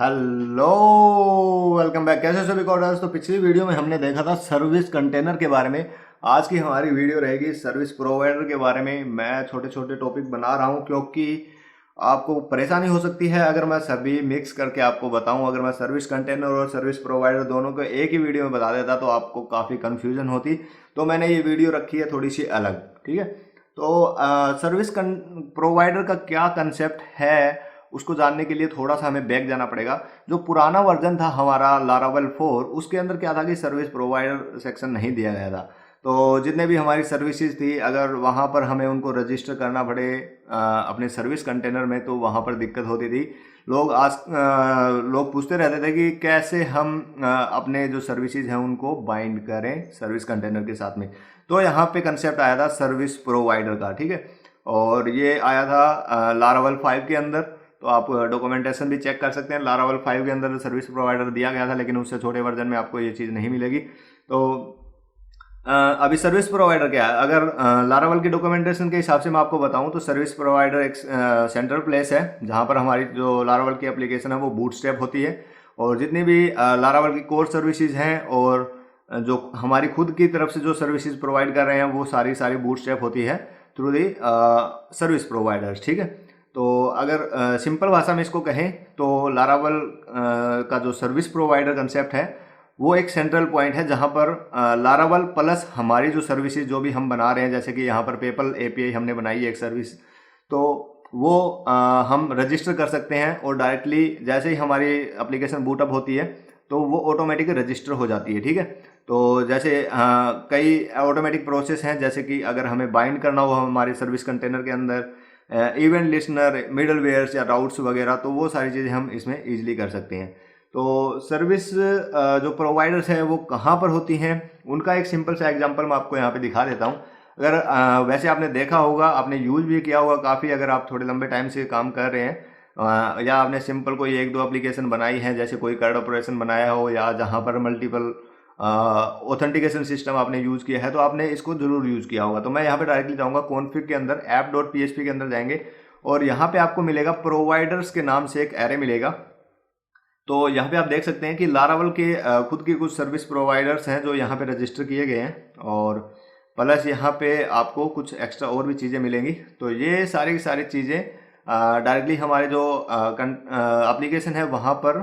Hello, welcome back. कैसे सभी coders. तो पिछली वीडियो में हमने देखा था सर्विस कंटेनर के बारे में। आज की हमारी वीडियो रहेगी सर्विस प्रोवाइडर के बारे में। मैं छोटे छोटे टॉपिक बना रहा हूं क्योंकि आपको परेशानी हो सकती है अगर मैं सभी मिक्स करके आपको बताऊं। अगर मैं सर्विस कंटेनर और सर्विस प्रोवाइडर दोनों को एक ही वीडियो में बता देता तो आपको काफ़ी कन्फ्यूजन होती। तो मैंने ये वीडियो रखी है थोड़ी सी अलग, ठीक है। तो सर्विस प्रोवाइडर का क्या कंसेप्ट है उसको जानने के लिए थोड़ा सा हमें बैक जाना पड़ेगा। जो पुराना वर्जन था हमारा लारावेल 4, उसके अंदर क्या था कि सर्विस प्रोवाइडर सेक्शन नहीं दिया गया था। तो जितने भी हमारी सर्विसेज थी, अगर वहाँ पर हमें उनको रजिस्टर करना पड़े अपने सर्विस कंटेनर में, तो वहाँ पर दिक्कत होती थी। लोग पूछते रहते थे कि कैसे हम अपने जो सर्विसेज हैं उनको बाइंड करें सर्विस कंटेनर के साथ में। तो यहाँ पे कंसेप्ट आया था सर्विस प्रोवाइडर का, ठीक है। और ये आया था लारावेल 5 के अंदर। तो आप डॉक्यूमेंटेशन भी चेक कर सकते हैं। लारावेल 5 के अंदर सर्विस प्रोवाइडर दिया गया था, लेकिन उससे छोटे वर्जन में आपको ये चीज़ नहीं मिलेगी। तो अभी सर्विस प्रोवाइडर क्या है, अगर लारावेल की डॉक्यूमेंटेशन के हिसाब से मैं आपको बताऊं तो सर्विस प्रोवाइडर एक सेंट्रल प्लेस है जहां पर हमारी जो लारावेल की एप्लीकेशन है वो बूटस्ट्रैप होती है। और जितनी भी लारावेल की कोर सर्विसेज हैं और जो हमारी खुद की तरफ से जो सर्विसेज प्रोवाइड कर रहे हैं वो सारी सारी बूटस्ट्रैप होती है थ्रू दी सर्विस प्रोवाइडर्स, ठीक है। तो अगर सिंपल भाषा में इसको कहें तो लारावेल का जो सर्विस प्रोवाइडर कंसेप्ट है वो एक सेंट्रल पॉइंट है जहां पर लारावेल प्लस हमारी जो सर्विसेज जो भी हम बना रहे हैं, जैसे कि यहाँ पर पेपल एपीआई हमने बनाई है एक सर्विस, तो वो हम रजिस्टर कर सकते हैं। और डायरेक्टली जैसे ही हमारी एप्लीकेशन बूटअप होती है तो वो ऑटोमेटिक रजिस्टर हो जाती है, ठीक है। तो जैसे कई ऑटोमेटिक प्रोसेस हैं, जैसे कि अगर हमें बाइंड करना हो हमारे सर्विस कंटेनर के अंदर इवेंट लिस्टनर, मिडल वेयर्स या राउट्स वगैरह, तो वो सारी चीज़ें हम इसमें ईजिली कर सकते हैं। तो सर्विस जो प्रोवाइडर्स हैं वो कहाँ पर होती हैं, उनका एक सिंपल सा एग्जांपल मैं आपको यहाँ पे दिखा देता हूँ। अगर वैसे आपने देखा होगा, आपने यूज भी किया होगा काफ़ी, अगर आप थोड़े लंबे टाइम से काम कर रहे हैं या आपने सिंपल कोई एक दो एप्लीकेशन बनाई है, जैसे कोई कार्ड ऑपरेशन बनाया हो या जहाँ पर मल्टीपल ऑथेंटिकेशन सिस्टम आपने यूज़ किया है, तो आपने इसको जरूर यूज़ किया होगा। तो मैं यहाँ पे डायरेक्टली जाऊँगा कॉन्फ़िग के अंदर, app.php के अंदर जाएंगे और यहाँ पे आपको मिलेगा प्रोवाइडर्स के नाम से एक एरे मिलेगा। तो यहाँ पे आप देख सकते हैं कि लारावेल के खुद की कुछ सर्विस प्रोवाइडर्स हैं जो यहाँ पे रजिस्टर किए गए हैं, और प्लस यहाँ पे आपको कुछ एक्स्ट्रा और भी चीज़ें मिलेंगी। तो ये सारी की सारी चीज़ें डायरेक्टली हमारे जो एप्लीकेशन है वहाँ पर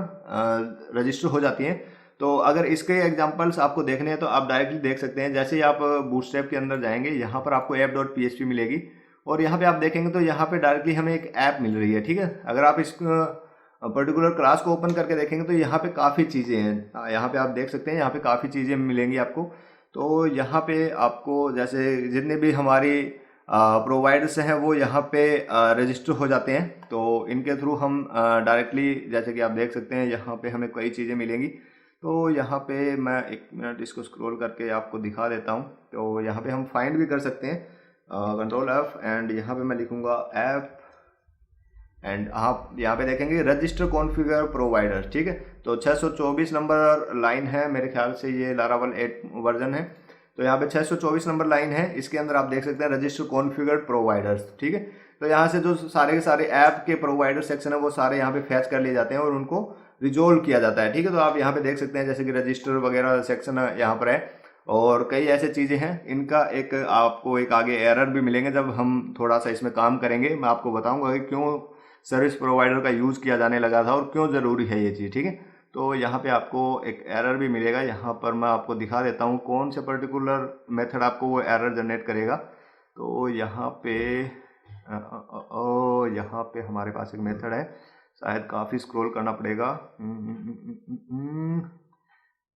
रजिस्टर हो जाती हैं। तो अगर इसके एग्जांपल्स आपको देखने हैं तो आप डायरेक्टली देख सकते हैं। जैसे ही आप बूटस्ट्रैप के अंदर जाएंगे, यहाँ पर आपको app.php मिलेगी और यहाँ पे आप देखेंगे तो यहाँ पे डायरेक्टली हमें एक ऐप मिल रही है, ठीक है। अगर आप इस पर्टिकुलर क्लास को ओपन करके देखेंगे तो यहाँ पे काफ़ी चीज़ें हैं। यहाँ पे आप देख सकते हैं, यहाँ पे काफ़ी चीज़ें मिलेंगी आपको। तो यहाँ पे आपको जैसे जितने भी हमारी प्रोवाइडर्स हैं वो यहाँ पे रजिस्टर हो जाते हैं। तो इनके थ्रू हम डायरेक्टली, जैसे कि आप देख सकते हैं, यहाँ पे हमें कई चीज़ें मिलेंगी। तो यहाँ पे मैं एक मिनट इसको स्क्रॉल करके आपको दिखा देता हूँ। तो यहाँ पे हम फाइंड भी कर सकते हैं, कंट्रोल F, एंड यहाँ पे मैं लिखूँगा ऐप, एंड आप यहाँ पे देखेंगे रजिस्टर कॉन्फ़िगर प्रोवाइडर, ठीक है। तो 624 नंबर लाइन है, मेरे ख्याल से ये लारावेल 8 वर्जन है। तो यहाँ पे 624 नंबर लाइन है, इसके अंदर आप देख सकते हैं रजिस्टर कॉन्फ़िगर प्रोवाइडर्स, ठीक है। तो यहाँ से जो सारे के सारे ऐप के प्रोवाइडर सेक्शन है वो सारे यहाँ पे फैच कर लिए जाते हैं और उनको रिजोल्व किया जाता है, ठीक है। तो आप यहाँ पे देख सकते हैं जैसे कि रजिस्टर वगैरह सेक्शन यहाँ पर है और कई ऐसे चीज़ें हैं। इनका एक आपको एक आगे एरर भी मिलेंगे जब हम थोड़ा सा इसमें काम करेंगे। मैं आपको बताऊंगा कि क्यों सर्विस प्रोवाइडर का यूज़ किया जाने लगा था और क्यों ज़रूरी है ये चीज़, ठीक है। तो यहाँ पे आपको एक एरर भी मिलेगा। यहाँ पर मैं आपको दिखा देता हूँ कौन से पर्टिकुलर मेथड आपको वो एरर जनरेट करेगा। तो यहाँ पे यहाँ पे हमारे पास एक मेथड है, शायद काफ़ी स्क्रॉल करना पड़ेगा।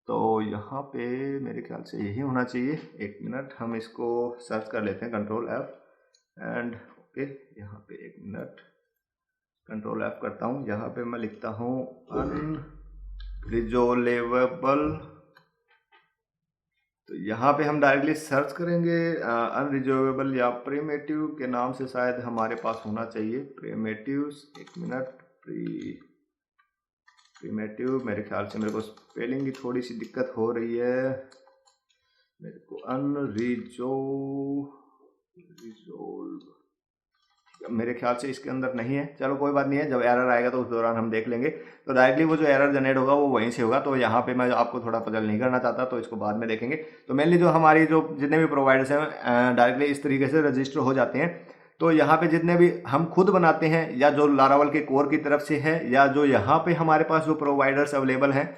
तो यहाँ पे मेरे ख्याल से यही होना चाहिए। एक मिनट, हम इसको सर्च कर लेते हैं, कंट्रोल F, एंड ओके। यहाँ पे एक मिनट, कंट्रोल F करता हूँ। यहाँ पे मैं लिखता हूँ अनरिजोल्वेबल। तो यहाँ पे हम डायरेक्टली सर्च करेंगे अनरिजोल्वेबल या प्रीमेटिव के नाम से, शायद हमारे पास होना चाहिए प्रीमेटिव्स। एक मिनट, प्रीमेटिव, मेरे ख्याल से मेरे को स्पेलिंग की थोड़ी सी दिक्कत हो रही है मेरे को। अनरिजोल्व, मेरे ख्याल से इसके अंदर नहीं है, चलो कोई बात नहीं है, जब एरर आएगा तो उस दौरान हम देख लेंगे। तो डायरेक्टली वो जो एरर जनरेट होगा वो वहीं से होगा, तो यहाँ पे मैं आपको थोड़ा पजल नहीं करना चाहता, तो इसको बाद में देखेंगे। तो मेनली जो हमारी जो जितने भी प्रोवाइडर्स हैं डायरेक्टली इस तरीके से रजिस्टर हो जाते हैं। तो यहाँ पे जितने भी हम खुद बनाते हैं या जो लारावल के कोर की तरफ से है या जो यहाँ पे हमारे पास जो प्रोवाइडर्स अवेलेबल हैं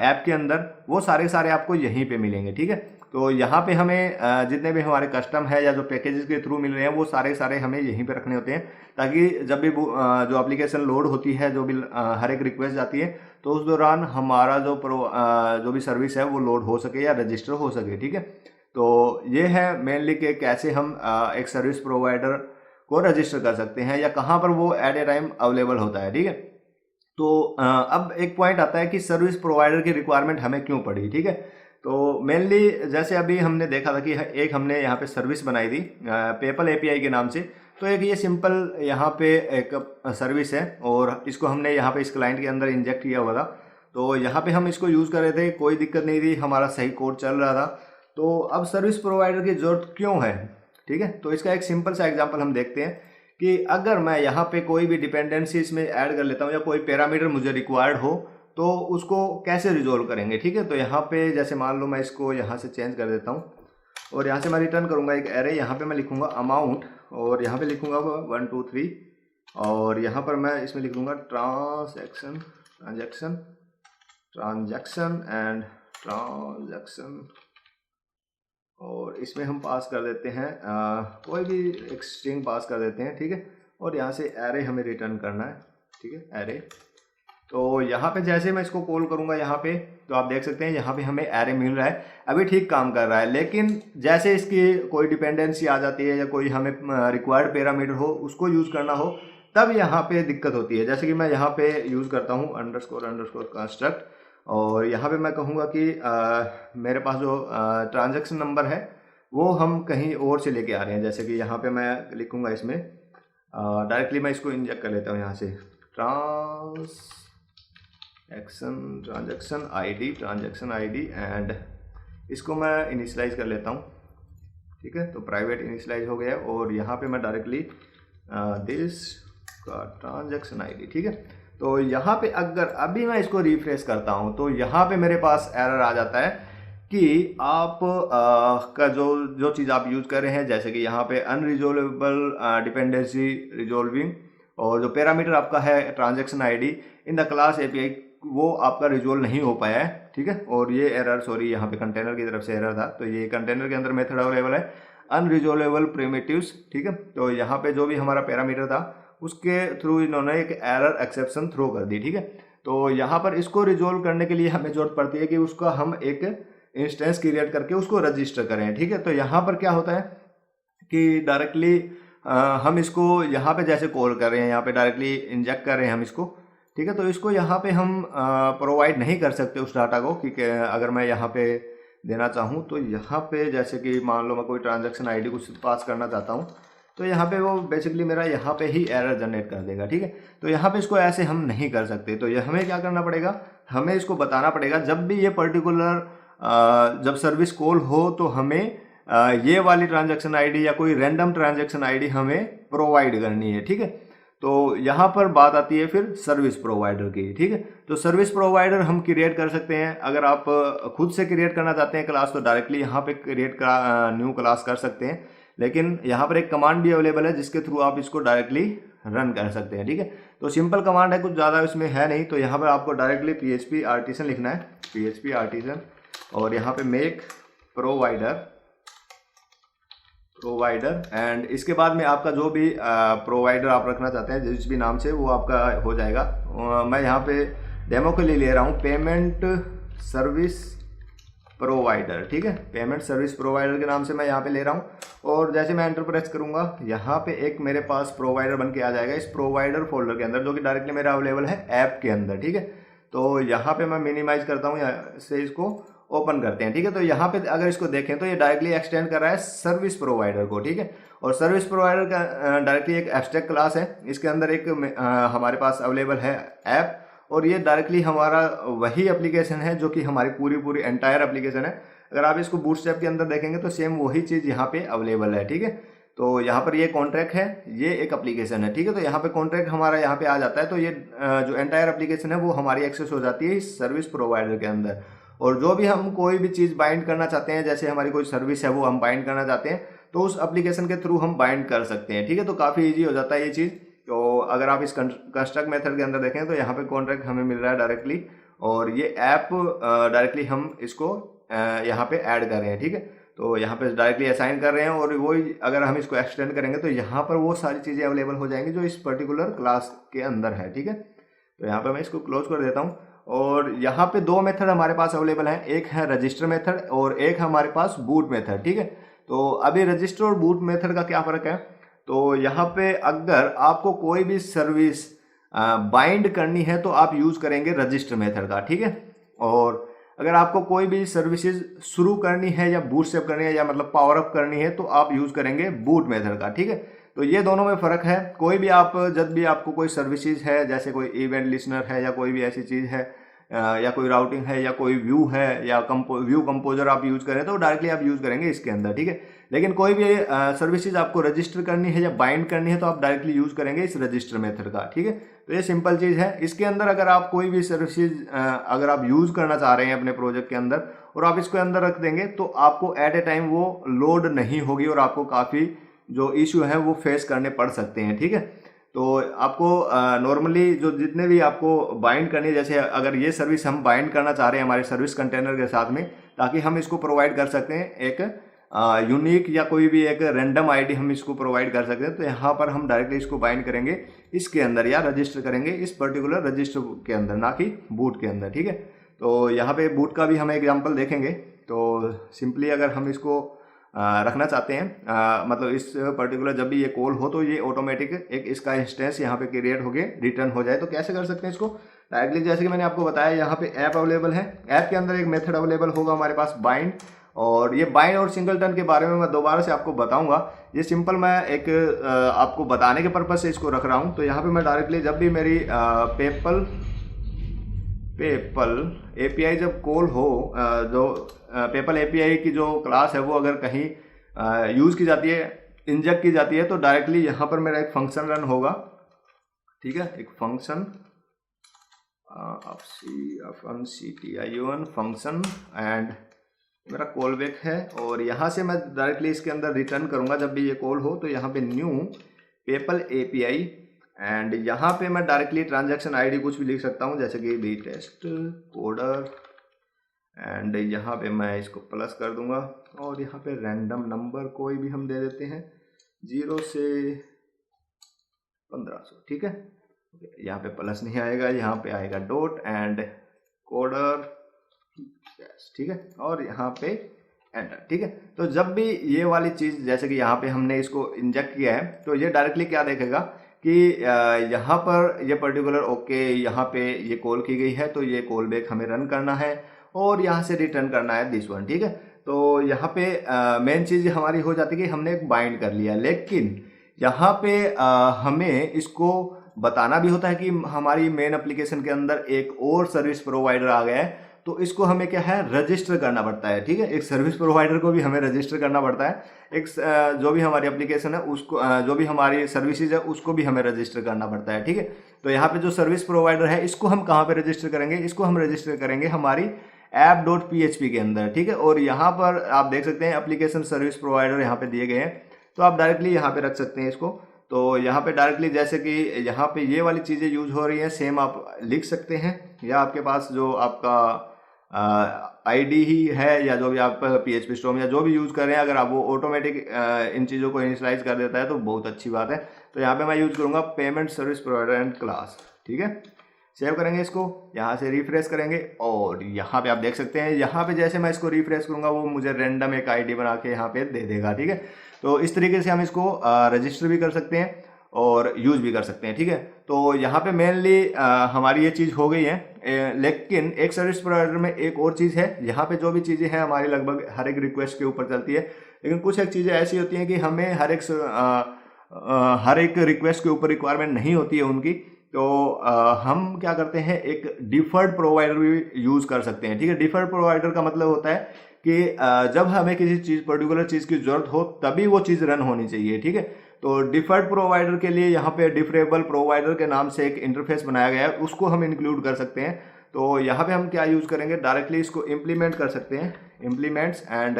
ऐप के अंदर, वो सारे सारे आपको यहीं पे मिलेंगे, ठीक है। तो यहाँ पे हमें जितने भी हमारे कस्टम है या जो पैकेजेस के थ्रू मिल रहे हैं वो सारे सारे हमें यहीं पे रखने होते हैं, ताकि जब भी जो एप्लीकेशन लोड होती है, जो भी हर एक रिक्वेस्ट जाती है, तो उस दौरान हमारा जो भी सर्विस है वो लोड हो सके या रजिस्टर हो सके, ठीक है। तो ये है मेनली कि कैसे हम एक सर्विस प्रोवाइडर को रजिस्टर कर सकते हैं या कहाँ पर वो एट ए टाइम अवेलेबल होता है, ठीक है। तो अब एक पॉइंट आता है कि सर्विस प्रोवाइडर की रिक्वायरमेंट हमें क्यों पड़ी, ठीक है। तो मेनली जैसे अभी हमने देखा था कि एक हमने यहाँ पे सर्विस बनाई थी पेपल एपीआई के नाम से। तो एक ये सिंपल यहाँ पे एक सर्विस है और इसको हमने यहाँ पे इस क्लाइंट के अंदर इंजेक्ट किया हुआ था। तो यहाँ पे हम इसको यूज़ कर रहे थे, कोई दिक्कत नहीं थी, हमारा सही कोड चल रहा था। तो अब सर्विस प्रोवाइडर की ज़रूरत क्यों है, ठीक है। तो इसका एक सिंपल सा एग्जाम्पल हम देखते हैं कि अगर मैं यहाँ पे कोई भी डिपेंडेंसी इसमें ऐड कर लेता हूँ या कोई पैरामीटर मुझे रिक्वायर्ड हो, तो उसको कैसे रिजोल्व करेंगे, ठीक है। तो यहाँ पे जैसे मान लो मैं इसको यहाँ से चेंज कर देता हूँ और यहाँ से मैं रिटर्न करूँगा एक एरे। यहाँ पे मैं लिखूँगा अमाउंट और यहाँ पे लिखूँगा 1 2 3 और यहाँ पर मैं इसमें लिख दूँगा ट्रांजैक्शन एंड ट्रांजैक्शन और इसमें हम पास कर देते हैं कोई भी एक स्ट्रिंग पास कर देते हैं, ठीक है। और यहाँ से एरे हमें रिटर्न करना है, ठीक है, एरे। तो यहाँ पे जैसे मैं इसको कॉल करूँगा यहाँ पे, तो आप देख सकते हैं यहाँ पे हमें एरे मिल रहा है, अभी ठीक काम कर रहा है। लेकिन जैसे इसकी कोई डिपेंडेंसी आ जाती है या कोई हमें रिक्वायर्ड पैरामीटर हो, उसको यूज़ करना हो, तब यहाँ पे दिक्कत होती है। जैसे कि मैं यहाँ पे यूज़ करता हूँ __ कंस्ट्रक्ट और यहाँ पे मैं कहूँगा कि मेरे पास जो ट्रांजैक्शन नंबर है वो हम कहीं और से लेके आ रहे हैं। जैसे कि यहाँ पे मैं लिखूँगा इसमें डायरेक्टली मैं इसको इंजेक्ट कर लेता हूँ यहाँ से ट्रांजैक्शन आईडी एंड इसको मैं इनिशियलाइज कर लेता हूँ, ठीक है। तो प्राइवेट इनिशियलाइज हो गया और यहाँ पे मैं डायरेक्टली दिस का ट्रांजैक्शन आईडी, ठीक है। तो यहाँ पे अगर अभी मैं इसको रिफ्रेश करता हूँ तो यहाँ पे मेरे पास एरर आ जाता है कि आप का जो चीज़ आप यूज़ कर रहे हैं, जैसे कि यहाँ पे अनरिजोल्वेबल डिपेंडेंसी रिजोल्विंग और जो पैरामीटर आपका है transaction ID in the class API, वो आपका रिजोल्व नहीं हो पाया है, ठीक है। और ये एरर सॉरी यहाँ पे कंटेनर की तरफ से एरर था। तो ये कंटेनर के अंदर मेथड अवेलेबल है अनरिजोल्वेबल प्रिमिटिव्स, ठीक है। तो यहाँ पे जो भी हमारा पैरामीटर था उसके थ्रू इन्होंने एक एरर एक्सेप्शन थ्रो कर दी, ठीक है। तो यहाँ पर इसको रिजोल्व करने के लिए हमें जरूरत पड़ती है कि उसका हम एक इंस्टेंस क्रिएट करके उसको रजिस्टर करें, ठीक है। तो यहाँ पर क्या होता है कि डायरेक्टली हम इसको यहाँ पे जैसे कॉल कर रहे हैं, यहाँ पे डायरेक्टली इंजेक्ट कर रहे हैं हम इसको, ठीक है। तो इसको यहाँ पे हम प्रोवाइड नहीं कर सकते उस डाटा को, क्योंकि अगर मैं यहाँ पे देना चाहूँ तो यहाँ पे जैसे कि मान लो मैं कोई ट्रांजैक्शन आईडी कुछ पास करना चाहता हूँ, तो यहाँ पे वो बेसिकली मेरा यहाँ पे ही एरर जनरेट कर देगा, ठीक है। तो यहाँ पे इसको ऐसे हम नहीं कर सकते। तो ये हमें क्या करना पड़ेगा, हमें इसको बताना पड़ेगा जब भी ये पर्टिकुलर जब सर्विस कॉल हो तो हमें ये वाली ट्रांजैक्शन आईडी या कोई रैंडम ट्रांजैक्शन आईडी हमें प्रोवाइड करनी है, ठीक है। तो यहाँ पर बात आती है फिर सर्विस प्रोवाइडर की, ठीक है। तो सर्विस प्रोवाइडर हम क्रिएट कर सकते हैं। अगर आप खुद से क्रिएट करना चाहते हैं क्लास, तो डायरेक्टली यहाँ पे क्रिएट न्यू क्लास कर सकते हैं। लेकिन यहाँ पर एक कमांड भी अवेलेबल है जिसके थ्रू आप इसको डायरेक्टली रन कर सकते हैं, ठीक है। तो सिंपल कमांड है, कुछ ज़्यादा इसमें है नहीं। तो यहाँ पर आपको डायरेक्टली PHP आर्टिसन लिखना है, PHP आर्टिसन, और यहाँ पे मेक प्रोवाइडर एंड इसके बाद में आपका जो भी प्रोवाइडर आप रखना चाहते हैं जिस भी नाम से, वो आपका हो जाएगा। मैं यहाँ पे डेमो के लिए ले रहा हूँ पेमेंट सर्विस प्रोवाइडर, ठीक है। पेमेंट सर्विस प्रोवाइडर के नाम से मैं यहाँ पे ले रहा हूँ और जैसे मैं एंटर प्रेस करूँगा यहाँ पे एक मेरे पास प्रोवाइडर बन के आ जाएगा इस प्रोवाइडर फोल्डर के अंदर, जो कि डायरेक्टली मेरा अवेलेबल है ऐप के अंदर, ठीक है। तो यहाँ पे मैं मिनिमाइज करता हूँ, यहाँ से इसको ओपन करते हैं, ठीक है। तो यहाँ पे अगर इसको देखें तो ये डायरेक्टली एक्सटेंड कर रहा है सर्विस प्रोवाइडर को, ठीक है। और सर्विस प्रोवाइडर का डायरेक्टली एक एब्स्ट्रैक्ट क्लास है, इसके अंदर एक हमारे पास अवेलेबल है ऐप, और ये डायरेक्टली हमारा वही एप्लीकेशन है जो कि हमारी पूरी एंटायर एप्लीकेशन है। अगर आप इसको बूटस्ट्रैप के अंदर देखेंगे तो सेम वही चीज़ यहाँ पे अवेलेबल है, ठीक है। तो यहाँ पर ये कॉन्ट्रैक्ट है, ये एक एप्लीकेशन है, ठीक है। तो यहाँ पे कॉन्ट्रैक्ट हमारा यहाँ पे आ जाता है, तो ये जो एंटायर एप्लीकेशन है वो हमारी एक्सेस हो जाती है इस सर्विस प्रोवाइडर के अंदर। और जो भी हम कोई भी चीज़ बाइंड करना चाहते हैं, जैसे हमारी कोई सर्विस है वो हम बाइंड करना चाहते हैं, तो उस एप्लीकेशन के थ्रू हम बाइंड कर सकते हैं, ठीक है। तो काफ़ी ईजी हो जाता है ये चीज़। तो अगर आप इस कंस्ट्रक्ट मेथड के अंदर देखें तो यहाँ पे कॉन्ट्रैक्ट हमें मिल रहा है डायरेक्टली, और ये ऐप डायरेक्टली हम इसको यहाँ पे ऐड कर रहे हैं, ठीक है। तो यहाँ पे डायरेक्टली असाइन कर रहे हैं, और वही अगर हम इसको एक्सटेंड करेंगे तो यहाँ पर वो सारी चीज़ें अवेलेबल हो जाएंगी जो इस पर्टिकुलर क्लास के अंदर है, ठीक है। तो यहाँ पर मैं इसको क्लोज कर देता हूँ। और यहाँ पे दो मेथड हमारे पास अवेलेबल हैं, एक है रजिस्टर मेथड और एक हमारे पास बूट मेथड, ठीक है। तो अभी रजिस्टर और बूट मेथड का क्या फ़र्क है, तो यहाँ पे अगर आपको कोई भी सर्विस बाइंड करनी है तो आप यूज़ करेंगे रजिस्टर मेथड का, ठीक है। और अगर आपको कोई भी सर्विसेज शुरू करनी है या बूटस्ट्रैप करनी है या मतलब पावर अप करनी है तो आप यूज़ करेंगे बूट मेथड का, ठीक है। तो ये दोनों में फ़र्क है। कोई भी आप जब भी आपको कोई सर्विसेज है, जैसे कोई इवेंट लिसनर है या कोई भी ऐसी चीज़ है, या कोई राउटिंग है या कोई व्यू है या व्यू कंपोजर आप यूज़ करें तो डायरेक्टली आप यूज़ करेंगे इसके अंदर, ठीक है। लेकिन कोई भी सर्विसेज आपको रजिस्टर करनी है या बाइंड करनी है तो आप डायरेक्टली यूज़ करेंगे इस रजिस्टर मेथड का, ठीक है। तो ये सिंपल चीज़ है। इसके अंदर अगर आप कोई भी सर्विसेज अगर आप यूज़ करना चाह रहे हैं अपने प्रोजेक्ट के अंदर और आप इसको अंदर रख देंगे तो आपको एट ए टाइम वो लोड नहीं होगी और आपको काफ़ी जो इशू है वो फेस करने पड़ सकते हैं, ठीक है। तो आपको नॉर्मली जो जितने भी आपको बाइंड करनी है, जैसे अगर ये सर्विस हम बाइंड करना चाह रहे हैं हमारे सर्विस कंटेनर के साथ में, ताकि हम इसको प्रोवाइड कर सकते हैं एक यूनिक या कोई भी एक रैंडम आईडी हम इसको प्रोवाइड कर सकते हैं, तो यहाँ पर हम डायरेक्टली इसको बाइंड करेंगे इसके अंदर या रजिस्टर करेंगे इस पर्टिकुलर रजिस्टर के अंदर, ना कि बूट के अंदर, ठीक है। तो यहाँ पे बूट का भी हम एग्जांपल देखेंगे। तो सिंपली अगर हम इसको रखना चाहते हैं, मतलब इस पर्टिकुलर जब भी ये कॉल हो तो ये ऑटोमेटिक एक इसका इंस्टेंस यहाँ पे क्रिएट हो गए रिटर्न हो जाए। तो कैसे कर सकते हैं इसको डायरेक्टली, जैसे कि मैंने आपको बताया यहाँ पे ऐप अवेलेबल है, ऐप के अंदर एक मेथड अवेलेबल होगा हमारे पास बाइंड, और ये बाइंड और सिंगलटन के बारे में मैं दोबारा से आपको बताऊंगा। ये सिंपल मैं एक आपको बताने के पर्पज से इसको रख रहा हूँ। तो यहाँ पे मैं डायरेक्टली जब भी मेरी पेपल एपीआई जब कॉल हो, जो पेपल एपीआई की जो क्लास है वो अगर कहीं यूज़ की जाती है, इंजेक्ट की जाती है, तो डायरेक्टली यहाँ पर मेरा एक फंक्शन रन होगा, ठीक है। एक फंक्शन फंक्शन एंड मेरा कॉल बैक है, और यहाँ से मैं डायरेक्टली इसके अंदर रिटर्न करूँगा जब भी ये कॉल हो। तो यहाँ पे न्यू पेपल एपीआई, एंड यहाँ पे मैं डायरेक्टली ट्रांजैक्शन आईडी कुछ भी लिख सकता हूँ, जैसे कि बी टेस्ट कोडर, एंड यहाँ पे मैं इसको प्लस कर दूंगा, और यहाँ पे रैंडम नंबर कोई भी हम दे देते हैं 0 से 1500, ठीक है। यहाँ पे प्लस नहीं आएगा, यहाँ पे आएगा डॉट एंड कोडर, ठीक है, और यहाँ पे एंटर, ठीक है। तो जब भी ये वाली चीज़, जैसे कि यहाँ पे हमने इसको इंजेक्ट किया है, तो ये डायरेक्टली क्या देखेगा कि यहाँ पर ये पर्टिकुलर ओके, यहाँ पे ये कॉल की गई है, तो ये कॉल बैक हमें रन करना है और यहाँ से रिटर्न करना है दिस वन, ठीक है। तो यहाँ पे मेन चीज़ हमारी हो जाती है कि हमने एक बाइंड कर लिया, लेकिन यहाँ पे हमें इसको बताना भी होता है कि हमारी मेन एप्लीकेशन के अंदर एक और सर्विस प्रोवाइडर आ गया है, तो इसको हमें क्या है रजिस्टर करना पड़ता है, ठीक है। एक सर्विस प्रोवाइडर को भी हमें रजिस्टर करना पड़ता है, एक जो भी हमारी एप्लीकेशन है उसको, जो भी हमारी सर्विसेज है उसको भी हमें रजिस्टर करना पड़ता है, ठीक है। तो यहाँ पे जो सर्विस प्रोवाइडर है इसको हम कहाँ पे रजिस्टर करेंगे, इसको हम रजिस्टर करेंगे हमारी app.php के अंदर, ठीक है। और यहाँ पर आप देख सकते हैं एप्लीकेशन सर्विस प्रोवाइडर यहाँ पे दिए गए हैं, तो आप डायरेक्टली यहाँ पे रख सकते हैं इसको। तो यहाँ पे डायरेक्टली जैसे कि यहाँ पे ये वाली चीज़ें यूज हो रही हैं, सेम आप लिख सकते हैं, या आपके पास जो आपका आईडी ही है या जो भी आप PHP स्टॉर्म या जो भी यूज़ कर रहे हैं, अगर आप वो ऑटोमेटिक इन चीज़ों को इनिशियलाइज कर देता है तो बहुत अच्छी बात है। तो यहाँ पे मैं यूज़ करूँगा payment service provider and class, ठीक है। सेव करेंगे इसको, यहाँ से रिफ्रेश करेंगे, और यहाँ पे आप देख सकते हैं, यहाँ पे जैसे मैं इसको रिफ्रेश करूँगा वो मुझे रैंडम एक आईडी बना के यहाँ पे दे देगा, ठीक है। तो इस तरीके से हम इसको रजिस्टर भी कर सकते हैं और यूज़ भी कर सकते हैं, ठीक है। तो यहाँ पे मेनली हमारी ये चीज़ हो गई है, लेकिन एक सर्विस प्रोवाइडर में एक और चीज़ है, यहाँ पे जो भी चीज़ें हैं हमारी लगभग हर एक रिक्वेस्ट के ऊपर चलती है, लेकिन कुछ एक चीज़ें ऐसी होती हैं कि हमें हर एक रिक्वेस्ट के ऊपर रिक्वायरमेंट नहीं होती है उनकी। तो हम क्या करते हैं, एक डिफर्ड प्रोवाइडर भी यूज़ कर सकते हैं, ठीक है। डिफर्ड प्रोवाइडर का मतलब होता है कि जब हमें किसी चीज़ पर्टिकुलर चीज़ की ज़रूरत हो तभी वो चीज़ रन होनी चाहिए, ठीक है। तो डिफर्ड प्रोवाइडर के लिए यहाँ पे डिफरेबल प्रोवाइडर के नाम से एक इंटरफेस बनाया गया है, उसको हम इंक्लूड कर सकते हैं। तो यहाँ पे हम क्या यूज़ करेंगे, डायरेक्टली इसको इम्प्लीमेंट कर सकते हैं, इम्प्लीमेंट्स, एंड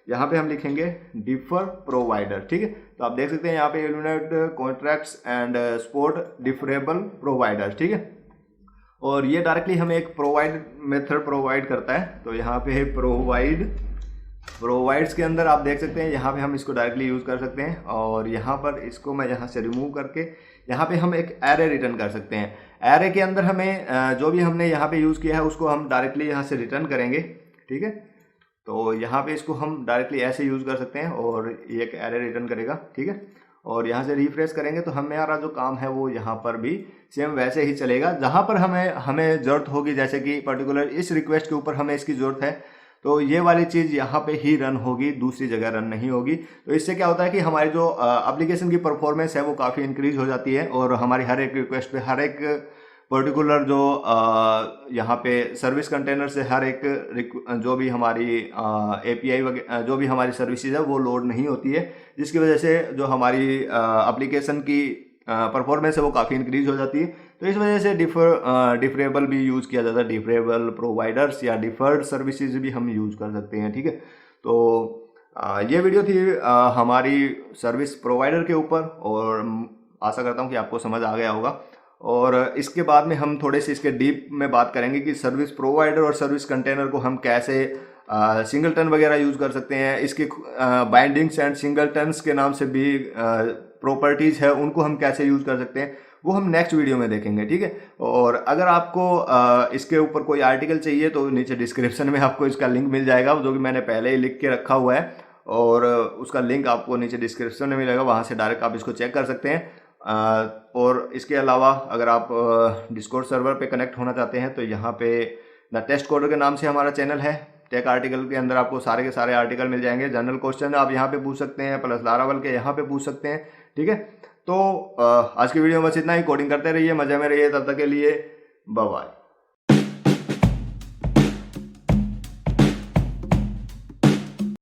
यहाँ पे हम लिखेंगे डिफर प्रोवाइडर, ठीक है। तो आप देख सकते हैं यहाँ पे eliminate contracts and support deferrable provider, ठीक है। और ये डायरेक्टली हमें एक प्रोवाइड मेथड प्रोवाइड करता है। तो यहाँ पे है प्रोवाइड्स के अंदर आप देख सकते हैं यहाँ पे हम इसको डायरेक्टली यूज़ कर सकते हैं। और यहाँ पर इसको मैं यहाँ से रिमूव करके यहाँ पे हम एक एरे रिटर्न कर सकते हैं। एरे के अंदर हमें जो भी हमने यहाँ पे यूज़ किया है उसको हम डायरेक्टली यहाँ से रिटर्न करेंगे, ठीक है। तो यहाँ पे इसको हम डायरेक्टली ऐसे यूज़ कर सकते हैं और ये एक एरे रिटर्न करेगा, ठीक है। और यहाँ से रिफ्रेश करेंगे तो हमारा जो काम है वो यहाँ पर भी सेम वैसे ही चलेगा। जहाँ पर हमें ज़रूरत होगी, जैसे कि पर्टिकुलर इस रिक्वेस्ट के ऊपर हमें इसकी ज़रूरत है, तो ये वाली चीज़ यहाँ पे ही रन होगी, दूसरी जगह रन नहीं होगी। तो इससे क्या होता है कि हमारी जो एप्लीकेशन की परफॉर्मेंस है वो काफ़ी इंक्रीज हो जाती है और हमारी हर एक रिक्वेस्ट पे हर एक पर्टिकुलर जो यहाँ पे सर्विस कंटेनर से हर एक जो भी हमारी API वगैरह जो भी हमारी सर्विसेज है वो लोड नहीं होती है, जिसकी वजह से जो हमारी एप्लीकेशन की परफॉर्मेंस है वो काफ़ी इंक्रीज हो जाती है। तो इस वजह से डिफरेबल भी यूज़ किया जाता है, डिफरेबल प्रोवाइडर्स या डिफर्ड सर्विसेज भी हम यूज़ कर सकते हैं, ठीक है। तो ये वीडियो थी हमारी सर्विस प्रोवाइडर के ऊपर और आशा करता हूँ कि आपको समझ आ गया होगा। और इसके बाद में हम थोड़े से इसके डीप में बात करेंगे कि सर्विस प्रोवाइडर और सर्विस कंटेनर को हम कैसे सिंगलटन वगैरह यूज़ कर सकते हैं। इसके बाइंडिंग्स एंड सिंगलटन्स के नाम से भी प्रॉपर्टीज़ है, उनको हम कैसे यूज़ कर सकते हैं वो हम नेक्स्ट वीडियो में देखेंगे, ठीक है। और अगर आपको इसके ऊपर कोई आर्टिकल चाहिए तो नीचे डिस्क्रिप्शन में आपको इसका लिंक मिल जाएगा, जो कि मैंने पहले ही लिख के रखा हुआ है, और उसका लिंक आपको नीचे डिस्क्रिप्शन में मिलेगा, वहाँ से डायरेक्ट आप इसको चेक कर सकते हैं। और इसके अलावा अगर आप डिस्कॉर्ड सर्वर पे कनेक्ट होना चाहते हैं तो यहाँ पे द टेस्ट कोडर के नाम से हमारा चैनल है। टेक आर्टिकल के अंदर आपको सारे के सारे आर्टिकल मिल जाएंगे। जनरल क्वेश्चन आप यहाँ पे पूछ सकते हैं, प्लस लारावल के यहाँ पे पूछ सकते हैं, ठीक है। तो आज की वीडियो में बस इतना ही। कोडिंग करते रहिए, मजे में रहिए, तब तक के लिए बाय बाय।